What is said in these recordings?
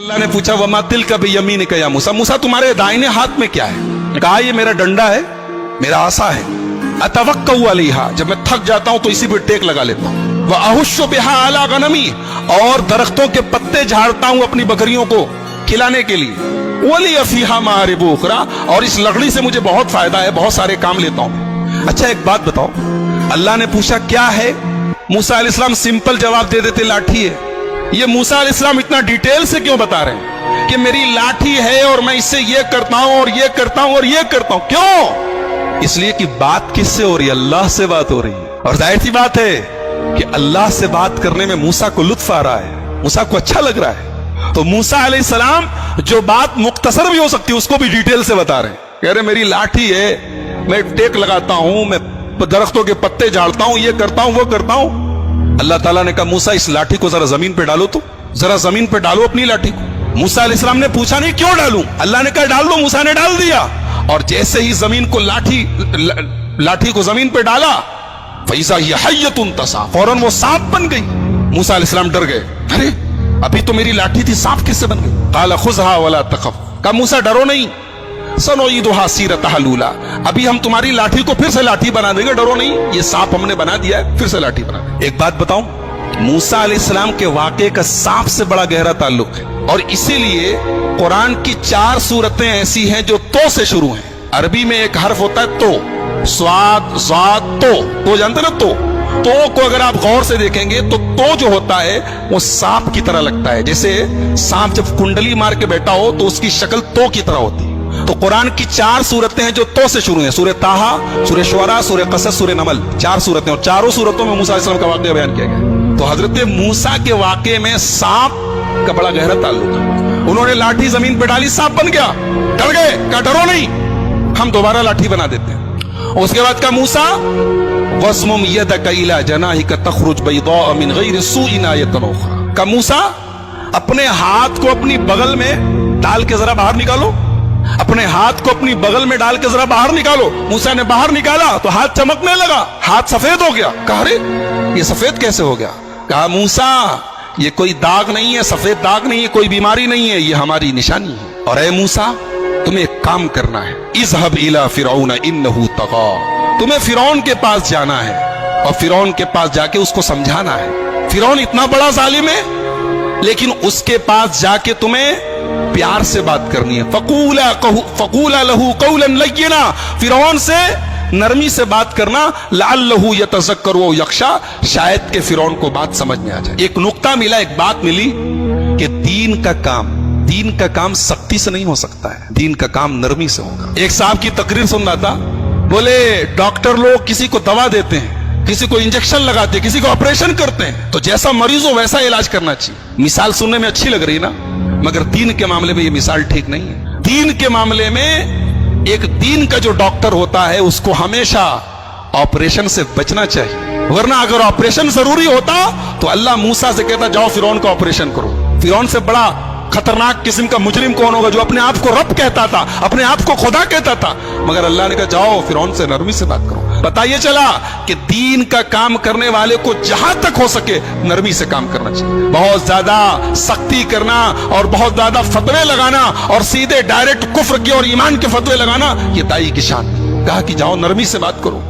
अल्लाह ने पूछा वमा तिल्का बियमीनिक या मूसा, मूसा तुम्हारे दाहिने हाथ में क्या है? कहा ये मेरा डंडा है, मेरा आसा है। अतवक्कउ अलैहा, जब मैं थक जाता हूं तो इसी पे टेक लगा लेता हूं। व अहुश्शु बिहा अला गनमी, और दरख्तों के पत्ते झाड़ता हूं अपनी बकरियों को खिलाने के लिए। वली फीहा मारिब उखरा, और इस लकड़ी से मुझे बहुत फायदा है, बहुत सारे काम लेता हूं। अच्छा एक बात बताओ, अल्लाह ने पूछा क्या है, मूसा अलैहिस्सलाम सिंपल जवाब दे देते लाठी है। ये मूसा अलैहिस्सलाम इतना डिटेल से क्यों बता रहे हैं कि मेरी लाठी है और मैं इससे ये करता हूं और ये करता हूं और ये करता हूं? क्यों? इसलिए कि बात किससे हो रही है? अल्लाह से बात हो रही है। और जाहिर सी बात है कि अल्लाह से बात करने में मूसा को लुत्फ आ रहा है, मूसा को अच्छा लग रहा है। तो मूसा अलैहिस्सलाम जो बात मुख्तसर भी हो सकती है उसको भी डिटेल से बता रहे हैं। कह रहे मेरी लाठी है, मैं टेक लगाता हूं, मैं दरख्तों के पत्ते झाड़ता हूं, ये करता हूं, वो करता हूं। अल्लाह ताला ने कहा मूसा इस लाठी को जरा जमीन पे डालो, तो जरा जमीन पे डालो अपनी लाठी को। मूसा अलैहिस्सलाम ने पूछा नहीं क्यों डालूं, अल्लाह ने कहा डाल दो, मूसा ने डाल दिया। और जैसे ही जमीन को लाठी को जमीन पे डाला, फैज़ा हिय हय्यतुन तसा, फौरन वो सांप बन गई। मूसा अलैहिस्सलाम डर गए, अरे अभी तो मेरी लाठी थी, सांप किससे बन गई? क़ाल खुज़हा वला तख़फ़, कहा मूसा डरो नहीं, सनुईदुहा सीरतहा लूला, अभी हम तुम्हारी लाठी को फिर से लाठी बना देंगे, डरो नहीं, ये सांप हमने बना दिया है, फिर से लाठी बना देंगे। एक बात बताऊं, मूसा अलैहिस्सलाम के वाक़े का सांप से बड़ा गहरा ताल्लुक है, और इसीलिए कुरान की 4 सूरतें ऐसी हैं जो तो से शुरू हैं। अरबी में एक हर्फ होता है तो, स्वाद ज़ाद तो जानते ना, तो को अगर आप गौर से देखेंगे तो जो होता है वो सांप की तरह लगता है। जैसे सांप जब कुंडली मार के बैठा हो तो उसकी शक्ल तो की तरह होती है। तो कुरान की 4 सूरतें हैं जो तो से शुरू हैं, सूरह ताहा, सूरह शुअरा, सूरह क़सस, सूरह नमल, 4 सूरतें, और चारों सूरतों में मूसा अलैहिस्सलाम का वाक़या बयान किया गया। तो हजरत मूसा के वाक़े में सांप का बड़ा गहरा ताल्लुक है। उन्होंने लाठी जमीन पे डाली, सांप बन गया, डर गए, कहा डरो नहीं, हम दोबारा लाठी बना देते हैं। उसके बाद का मूसा वस्मुम यदका इला जनाहिका तखरुज बैदा मिन गैरि सूइन आयतन उखरा, का मूसा अपने हाथ को अपनी बगल में डाल के जरा बाहर निकालो, अपने हाथ को अपनी बगल में डाल के जरा बाहर निकालो। मूसा ने बाहर निकाला तो हाथ चमकने लगा, हाथ सफेद हो गया। कहा अरे ये सफेद कैसे हो गया? कहा मूसा ये कोई दाग नहीं है, सफेद दाग नहीं है, कोई बीमारी नहीं है, ये हमारी निशानी है। और ऐ मूसा तुम्हें एक काम करना है, इज़हब इला फिरौन इन्नहु तग़ा, तुम्हें फिरौन के पास जाना है और फिरौन के पास जाके उसको समझाना है। फिरौन इतना बड़ा जालिम है, लेकिन उसके पास जाके तुम्हें प्यार से बात करनी है। फक़ूला लहू क़ौलन लय्यिना, फिरौन से नरमी से बात करना, लअल्लहु यतज़क्करु व यख़शा, शायद के फिरौन को बात समझ में आ जाए। एक नुक्ता मिला, एक बात मिली कि दीन का काम सख्ती से नहीं हो सकता है, दीन का काम नरमी से होगा। एक साहब की तकरीर सुन रहा था, बोले डॉक्टर लोग किसी को दवा देते हैं, किसी को इंजेक्शन लगाते हैं, किसी को ऑपरेशन करते हैं, तो जैसा मरीज हो वैसा इलाज करना चाहिए। मिसाल सुनने में अच्छी लग रही ना, मगर दीन के मामले में ये मिसाल ठीक नहीं है। दीन के मामले में एक दीन का जो डॉक्टर होता है उसको हमेशा ऑपरेशन से बचना चाहिए, वरना अगर ऑपरेशन जरूरी होता तो अल्लाह मूसा से कहता जाओ फिरौन का ऑपरेशन करो। फिरौन से बड़ा खतरनाक किस्म का मुजरिम कौन होगा जो अपने आप को रब कहता था, अपने आप को खुदा कहता था, मगर अल्लाह ने कहा जाओ फिरौन से नरमी से बात करो। पता ये चला कि दीन का काम करने वाले को जहां तक हो सके नरमी से काम करना चाहिए। बहुत ज्यादा सख्ती करना और बहुत ज्यादा फतवे लगाना और सीधे डायरेक्ट कुफ्र की और ईमान के फतवे लगाना, ये दाई की शान। कहा कि जाओ नरमी से बात करो।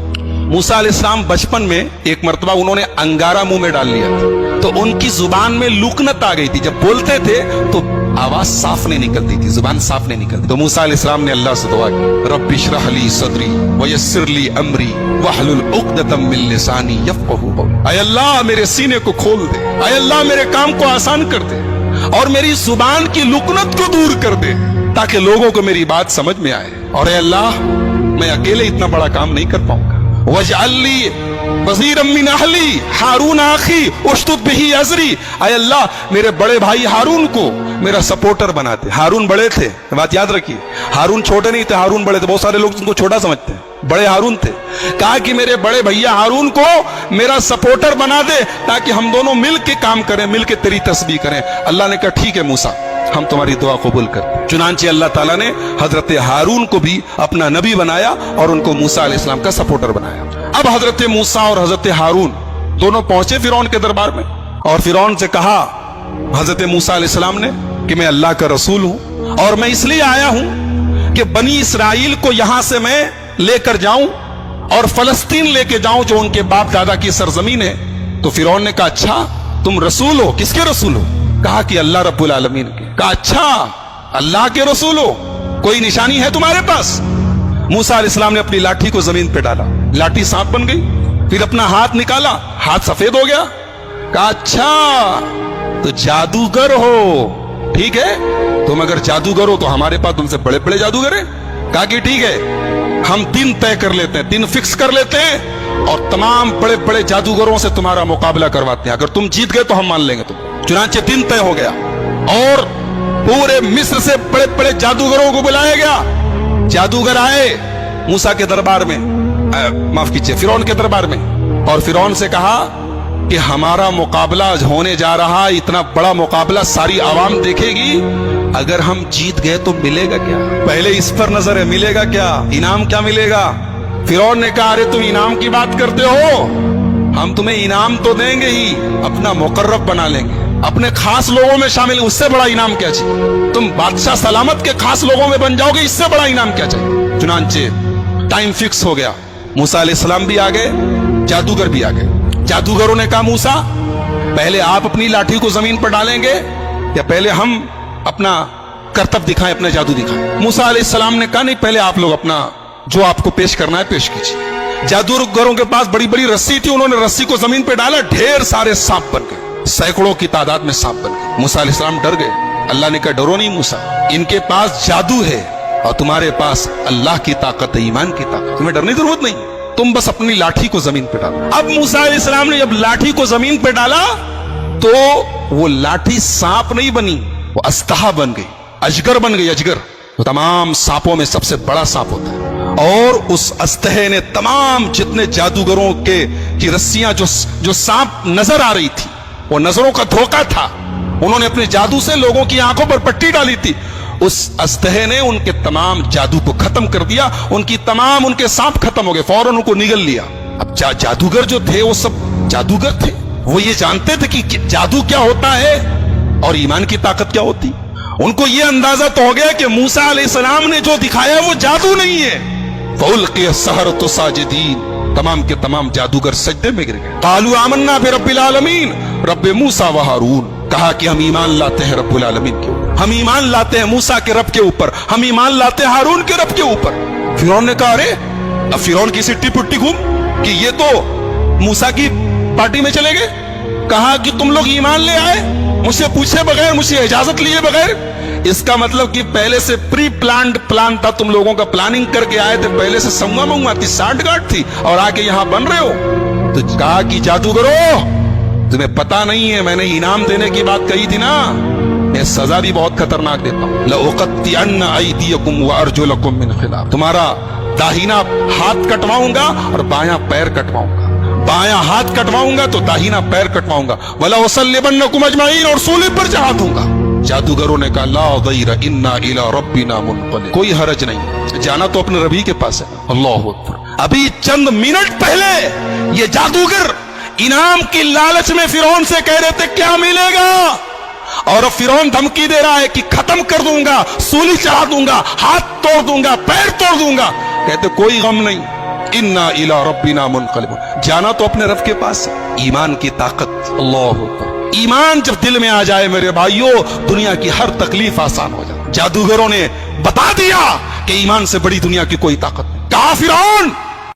मूसा अलैहिस्सलाम बचपन में एक मर्तबा उन्होंने अंगारा मुंह में डाल लिया था, तो उनकी जुबान में लुकनत आ गई थी। जब बोलते थे तो आवाज साफ नहीं निकलती थी, जुबान साफ नहीं निकलती। तो मूसा अलैहिस्सलाम ने अल्लाह से दुआ की, रब्बि इश्रह ली सदरी वयस्सिर ली अमरी वहलुल उक़दतम मिन लिसानी यफ़क़हू क़ौली, ऐ अल्लाह मेरे सीने को खोल दे, ऐ अल्लाह मेरे काम को आसान कर दे और मेरी जुबान की लुकनत को दूर कर दे, ताकि लोगों को मेरी बात समझ में आए। और ऐ अल्लाह मैं अकेले इतना बड़ा काम नहीं कर पाऊंगा। वजअल्ली वज़ीरम मिन अहली हारून आखी उश्तुद बिही अज़री, ऐ अल्लाह मेरे बड़े भाई हारून को मेरा सपोर्टर बना दे। हारून बड़े थे, बात याद रखिए, हारून छोटे नहीं थे, हारून बड़े थे। बहुत सारे लोग उनको छोटा समझते हैं, बड़े हारून थे। कहा कि मेरे बड़े भैया हारून को मेरा सपोर्टर बना दे ताकि हम दोनों मिल के काम करें, मिल के तेरी तस्बीह करें। अल्लाह ने कहा ठीक है मूसा, हम तुम्हारी दुआ कबूल करते हैं। चुनांचे अल्लाह ताला ने हजरत हारून को भी अपना नबी बनाया और उनको मूसा अलैहिस्सलाम का सपोर्टर बनाया। अब हजरत मूसा और हजरत हारून दोनों पहुंचे फिरौन के दरबार में और फिरौन से कहा हजरत मूसा अलैहिस्सलाम ने कि मैं अल्लाह का रसूल हूं और मैं इसलिए आया हूं कि बनी इसराइल को यहां से मैं लेकर जाऊं और फलस्तीन लेके जाऊं जो उनके बाप दादा की सरजमीन है। तो फिरौन ने कहा अच्छा तुम रसूल हो, किसके रसूल हो? कहा कि अल्लाह रब्बुल आलमीन के। कहा अच्छा अल्लाह के रसूल हो, कोई निशानी है तुम्हारे पास? मूसा अलैहिस्सलाम ने अपनी लाठी को जमीन पे डाला, लाठी सांप बन गई। फिर अपना हाथ निकाला, हाथ सफेद हो गया। कहा अच्छा तो जादूगर हो, ठीक है, तुम अगर जादूगर हो तो हमारे पास तुमसे बड़े बड़े जादूगर हैं। कहा कि ठीक है, हम दिन तय कर लेते हैं, दिन फिक्स कर लेते हैं और तमाम बड़े बड़े जादूगरों से तुम्हारा मुकाबला करवाते हैं, अगर तुम जीत गए तो हम मान लेंगे तुम। चुनांचे दिन तय हो गया और पूरे मिस्र से बड़े बड़े जादूगरों को बुलाया गया। जादूगर आए मूसा के दरबार में, माफ कीजिए फिरौन के दरबार में, और फिरौन से कहा कि हमारा मुकाबला होने जा रहा, इतना बड़ा मुकाबला सारी आवाम देखेगी, अगर हम जीत गए तो मिलेगा क्या? पहले इस पर नजर है, मिलेगा क्या, इनाम क्या मिलेगा? फिरौन ने कहा अरे तुम इनाम की बात करते हो, हम तुम्हें इनाम तो देंगे ही, अपना मुकर्रब बना लेंगे, अपने खास लोगों में शामिल, उससे बड़ा इनाम क्या चाहिए? तुम बादशाह सलामत के खास लोगों में बन जाओगे, इससे बड़ा इनाम क्या चाहिए? चुनांचे टाइम फिक्स हो गया, मूसा अलैहिस्सलाम भी आ गए, जादूगर भी आ गए। जादूगरों ने कहा मूसा पहले आप अपनी लाठी को जमीन पर डालेंगे या पहले हम अपना करतब दिखाएं, अपना जादू दिखाएं? मूसा अलैहिस्सलाम ने कहा नहीं, पहले आप लोग अपना जो आपको पेश करना है पेश कीजिए। जादूगरों के पास बड़ी बड़ी रस्सी थी, उन्होंने रस्सी को जमीन पर डाला, ढेर सारे सांप बन गए, सैकड़ों की तादाद में सांप बन गए। मूसा अलैहिस्सलाम डर गए। अल्लाह ने कहा डरो नहीं मूसा, इनके पास जादू है और तुम्हारे पास अल्लाह की ताकत है, ईमान की ताकत, तुम्हें डरने की जरूरत नहीं, तुम बस अपनी लाठी को जमीन पे डालो। अब मूसा अलैहिस्सलाम ने जब लाठी को जमीन पे डाला तो वो लाठी सांप नहीं बनी, वो अस्तहा बन गई, अजगर बन गई, अजगर, तो तमाम सांपों में सबसे बड़ा सांप होता है। और उस अस्तहे ने तमाम जितने जादूगरों की रस्सियां जो सांप नजर आ रही थी, वो नजरों का धोखा था, उन्होंने अपने जादू से लोगों की आंखों पर पट्टी डाली थी, उस अस्तहे ने उनके तमाम जादू को खत्म कर दिया, उनके सांप खत्म हो गए, फौरन उनको निगल लिया। अब जादूगर जो थे वो सब जादूगर थे, वो ये जानते थे कि जादू क्या होता है और ईमान की ताकत क्या होती। उनको ये अंदाजा तो हो गया कि मूसा अलैहिस्सलाम ने जो दिखाया वो जादू नहीं है। फउल्क़िय सहरतु साजिदीन, तमाम के तमाम जादूगर सजदे में गिर गए। क़ालू आमन्ना बिरब्बिल आलमीन, रब्बे मूसा व हारून, कहा कि हम ईमान लाते हैं रब्बुल आलमीन के ऊपर, हम ईमान लाते हैं मूसा के रब के ऊपर, हम ईमान लाते हैं हारून के रब के ऊपर। फिरौन ने कहा अरे, अब फिरौन की सिट्टी पुट्टी घूम कि ये तो मूसा की पार्टी में चले गए। कहा कि तुम लोग ईमान ले आए मुझसे पूछे बगैर, मुझसे इजाजत लिए बगैर, इसका मतलब कि पहले से प्री प्लान्ड प्लान था, तुम लोगों का प्लानिंग करके आए थे, पहले से समुआ महुआ थी, साठगांठ थी और आके यहां बन रहे हो। तो कहा कि जादूगरों तुम्हें पता नहीं है, मैंने इनाम देने की बात कही थी ना, मैं सजा भी बहुत खतरनाक देता हूं। लउक़त्तिअन्न अयदियकुम व अर्जुलकुम मिन खिलाफ, तुम्हारा दाहिना हाथ कटवाऊंगा और बायां पैर कटवाऊंगा, बायां हाथ कटवाऊंगा तो दाहिना पैर कटवाऊंगा, वला उसल्लिबन्नकुम अजमईन, और सूली पर चढ़ा दूंगा। जादूगरों ने कहा ला दैर इन्ना इला रब्बिना मुनक़लिब, कोई हरज नहीं, जाना तो अपने रबी के पास है। अल्लाहु अकबर। अभी चंद मिनट पहले ये जादूगर इनाम की लालच में फिरौन से कह रहे थे क्या मिलेगा, और अब फिरौन धमकी दे रहा है कि खत्म कर दूंगा, सूली चढ़ा दूंगा, हाथ तोड़ दूंगा, पैर तोड़ दूंगा। कहते कोई गम नहीं, इन्ना इला रब्बिना मुनक़लिब, जाना तो अपने रब के पास है। ईमान की ताकत, अल्लाह अकबर। ईमान जब दिल में आ जाए मेरे भाइयों, दुनिया की हर तकलीफ आसान हो जाए। जादूगरों ने बता दिया कि ईमान से बड़ी दुनिया की कोई ताकत नहीं। कहा फिरौन